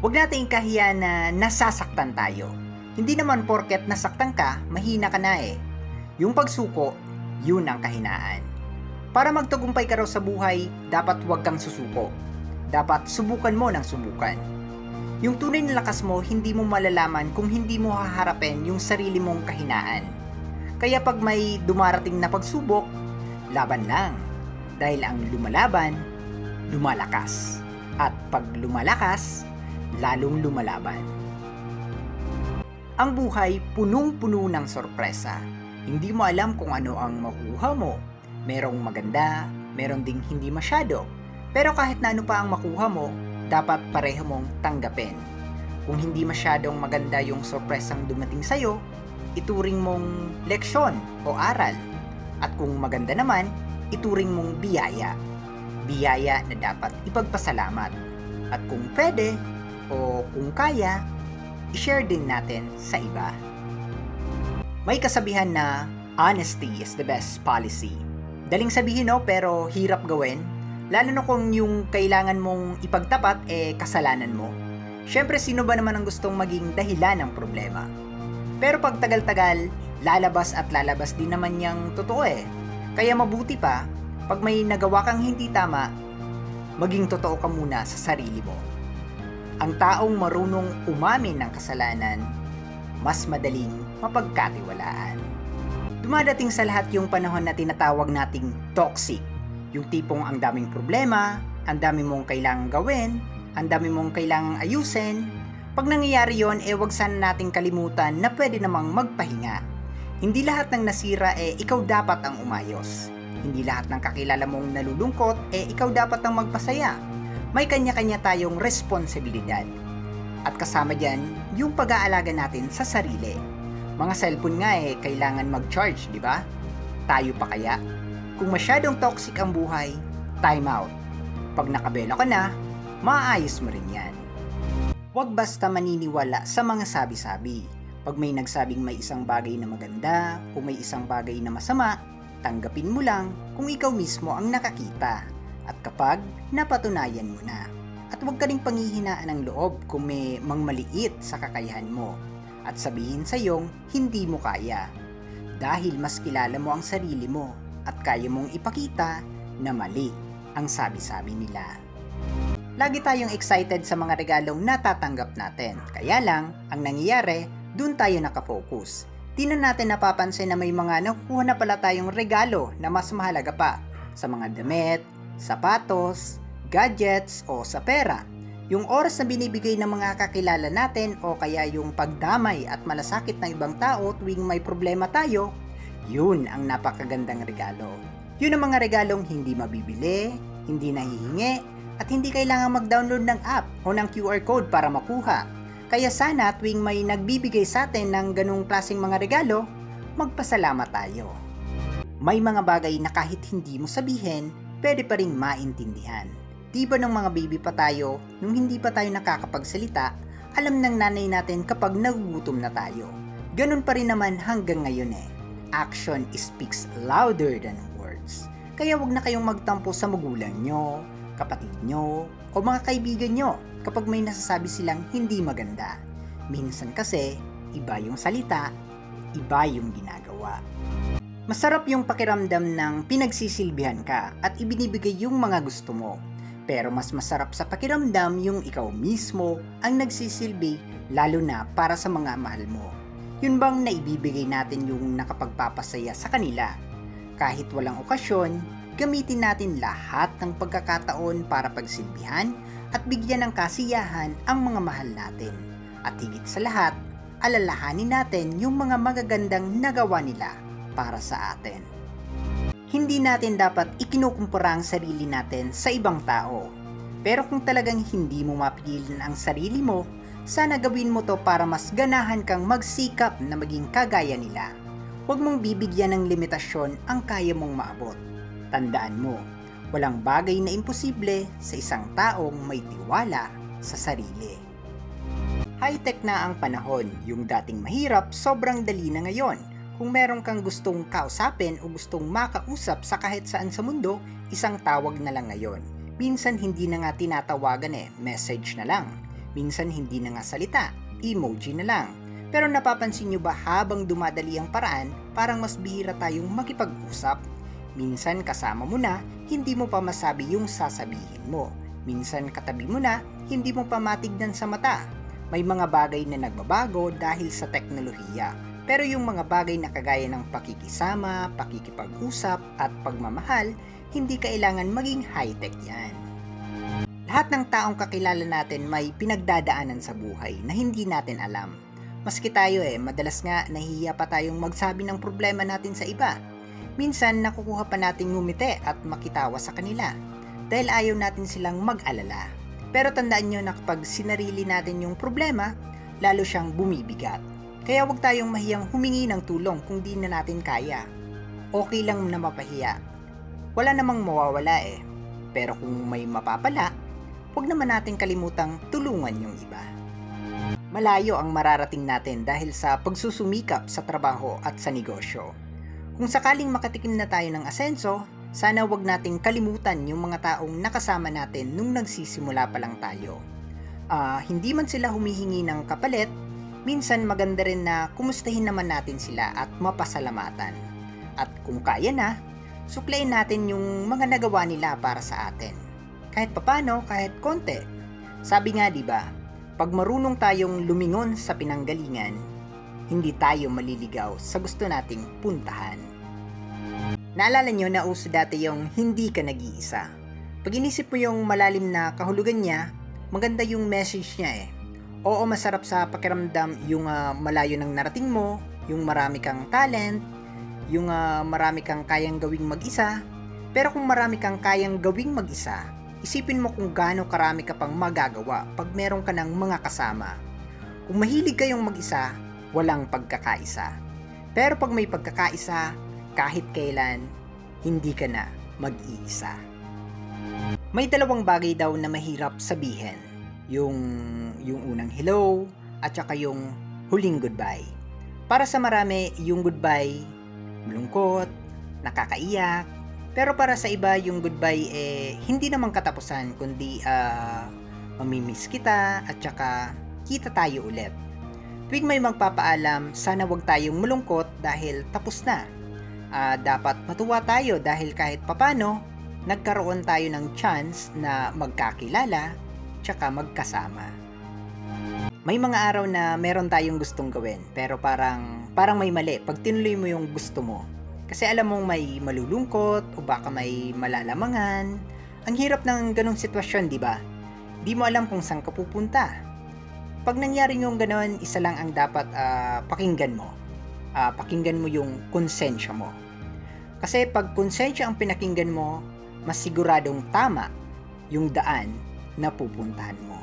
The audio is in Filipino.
Huwag nating ikahiya na nasasaktan tayo. Hindi naman porket nasaktan ka, mahina ka na eh. Yung pagsuko, yun ang kahinaan. Para magtagumpay ka raw sa buhay, dapat huwag kang susuko. Dapat subukan mo ng subukan. Yung tunay na lakas mo, hindi mo malalaman kung hindi mo haharapin yung sarili mong kahinaan. Kaya pag may dumarating na pagsubok, laban lang. Dahil ang lumalaban, lumalakas. At pag lumalakas, lalong lumalaban. Ang buhay punong-puno ng sorpresa. Hindi mo alam kung ano ang makuha mo. Merong maganda, meron ding hindi masyado. Pero kahit na ano pa ang makuha mo, dapat pareho mong tanggapin. Kung hindi masyadong maganda yung sorpresang dumating sa'yo, ituring mong leksyon o aral. At kung maganda naman, ituring mong biyaya. Biyaya na dapat ipagpasalamat. At kung pwede, o kung kaya, i-share din natin sa iba. May kasabihan na honesty is the best policy. Daling sabihin no, pero hirap gawin. Lalo na kung yung kailangan mong ipagtapat kasalanan mo. Syempre, sino ba naman ang gustong maging dahilan ng problema? Pero pag tagal-tagal, lalabas at lalabas din naman yang totoo eh. Kaya mabuti pa, pag may nagawa kang hindi tama, maging totoo ka muna sa sarili mo. Ang taong marunong umamin ng kasalanan, mas madaling mapagkatiwalaan. Dumadating sa lahat yung panahon na tinatawag nating toxic. Yung tipong ang daming problema, ang dami mong kailangang gawin, ang dami mong kailangang ayusin. Pag nangyayari yon, wag sana nating kalimutan na pwede namang magpahinga. Hindi lahat ng nasira ikaw dapat ang umayos. Hindi lahat ng kakilala mong nalulungkot ikaw dapat ang magpasaya. May kanya-kanya tayong responsibilidad. At kasama dyan, yung pag-aalaga natin sa sarili. Mga cellphone nga kailangan mag-charge, di ba? Tayo pa kaya? Kung masyadong toxic ang buhay, time out. Pag nakabela ka na, maayos mo rin yan. Huwag basta maniniwala sa mga sabi-sabi. Pag may nagsabing may isang bagay na maganda o may isang bagay na masama, tanggapin mo lang kung ikaw mismo ang nakakita. At kapag napatunayan mo na. At huwag ka ring panghihinaan ng loob kung may mangmaliit sa kakayahan mo. At sabihin sa iyong hindi mo kaya. Dahil mas kilala mo ang sarili mo at kaya mong ipakita na mali ang sabi-sabi nila. Lagi tayong excited sa mga regalong natatanggap natin. Kaya lang, ang nangyayari, dun tayo nakafocus. Di na natin napapansin na may mga nakukuha na pala tayong regalo na mas mahalaga pa sa mga damit, sapatos, gadgets o sa pera. Yung oras na binibigay ng mga kakilala natin o kaya yung pagdamay at malasakit ng ibang tao tuwing may problema tayo, yun ang napakagandang regalo. Yun ang mga regalong hindi mabibili, hindi nahihingi, at hindi kailangan mag-download ng app o ng QR code para makuha. Kaya sana tuwing may nagbibigay sa atin ng ganung klaseng mga regalo, magpasalamat tayo. May mga bagay na kahit hindi mo sabihin, pwede pa rin maintindihan. Di ba ng mga baby pa tayo, nung hindi pa tayo nakakapagsalita, alam ng nanay natin kapag nagugutom na tayo. Ganun pa rin naman hanggang ngayon Action speaks louder than words. Kaya wag na kayong magtampo sa magulang nyo, kapatid nyo, o mga kaibigan nyo kapag may nasasabi silang hindi maganda. Minsan kasi, iba yung salita, iba yung ginagawa. Masarap yung pakiramdam ng pinagsisilbihan ka at ibinibigay yung mga gusto mo. Pero mas masarap sa pakiramdam yung ikaw mismo ang nagsisilbi lalo na para sa mga mahal mo. Yun bang naibibigay natin yung nakapagpapasaya sa kanila? Kahit walang okasyon, gamitin natin lahat ng pagkakataon para pagsilbihan at bigyan ng kasiyahan ang mga mahal natin. At higit sa lahat, alalahanin natin yung mga magagandang nagawa nila para sa atin. Hindi natin dapat ikinukumpara ang sarili natin sa ibang tao. Pero kung talagang hindi mo mapigilan ang sarili mo, sana gawin mo to para mas ganahan kang magsikap na maging kagaya nila. Huwag mong bibigyan ng limitasyon ang kaya mong maabot. Tandaan mo, walang bagay na imposible sa isang taong may tiwala sa sarili. High-tech na ang panahon, yung dating mahirap sobrang dali na ngayon. Kung meron kang gustong kausapin o gustong makausap sa kahit saan sa mundo, isang tawag na lang ngayon. Minsan hindi na nga tinatawagan message na lang. Minsan hindi na nga salita, emoji na lang. Pero napapansin nyo ba habang dumadali ang paraan, parang mas bihira tayong makipag-usap? Minsan kasama mo na, hindi mo pa masabi yung sasabihin mo. Minsan katabi mo na, hindi mo pa matignan sa mata. May mga bagay na nagbabago dahil sa teknolohiya. Pero yung mga bagay na kagaya ng pakikisama, pakikipag-usap at pagmamahal, hindi kailangan maging high-tech yan. Lahat ng taong kakilala natin may pinagdadaanan sa buhay na hindi natin alam. Maski tayo madalas nga nahihiya pa tayong magsabi ng problema natin sa iba. Minsan nakukuha pa nating ngumiti at makitawa sa kanila dahil ayaw natin silang mag-alala. Pero tandaan nyo na kapag sinarili natin yung problema, lalo siyang bumibigat. Kaya huwag tayong mahiyang humingi ng tulong kung di na natin kaya. Okay lang na mapahiya. Wala namang mawawala Pero kung may mapapala, huwag naman natin kalimutang tulungan yung iba. Malayo ang mararating natin dahil sa pagsusumikap sa trabaho at sa negosyo. Kung sakaling makatikim na tayo ng asenso, sana wag nating kalimutan yung mga taong nakasama natin nung nagsisimula pa lang tayo. Hindi man sila humihingi ng kapalit, minsan maganda rin na kumustahin naman natin sila at mapasalamatan. At kung kaya na, suklayin natin yung mga nagawa nila para sa atin. Kahit papano, kahit konti. Sabi nga 'di ba, pag marunong tayong lumingon sa pinanggalingan, hindi tayo maliligaw sa gusto nating puntahan. Naalala nyo na uso dati yung hindi ka nag-iisa. Pag inisip mo yung malalim na kahulugan niya, maganda yung message niya Oo, masarap sa pakiramdam yung malayo ng narating mo, yung marami kang talent, yung marami kang kayang gawing mag-isa. Pero kung marami kang kayang gawing mag-isa, isipin mo kung gaano karami ka pang magagawa pag meron ka ng mga kasama. Kung mahilig kayong mag-isa, walang pagkakaisa. Pero pag may pagkakaisa, kahit kailan, hindi ka na mag-iisa. May dalawang bagay daw na mahirap sabihin. Yung unang hello at saka yung huling goodbye. Para sa marami, yung goodbye, malungkot, nakakaiyak. Pero para sa iba, yung goodbye hindi naman katapusan, kundi mamimiss kita at saka kita tayo ulit. Tuwing may magpapaalam, sana wag tayong malungkot dahil tapos na. Dapat matuwa tayo dahil kahit papano, nagkaroon tayo ng chance na magkakilala tsaka magkasama. May mga araw na meron tayong gustong gawin, pero parang may mali pag tinuloy mo yung gusto mo. Kasi alam mong may malulungkot o baka may malalamangan. Ang hirap ng ganong sitwasyon, di ba? Di mo alam kung saan ka pupunta. Pag nangyari yung ganon, isa lang ang dapat pakinggan mo. Pakinggan mo yung konsensya mo. Kasi pag konsensya ang pinakinggan mo, mas siguradong tama yung daan na pupuntahan mo.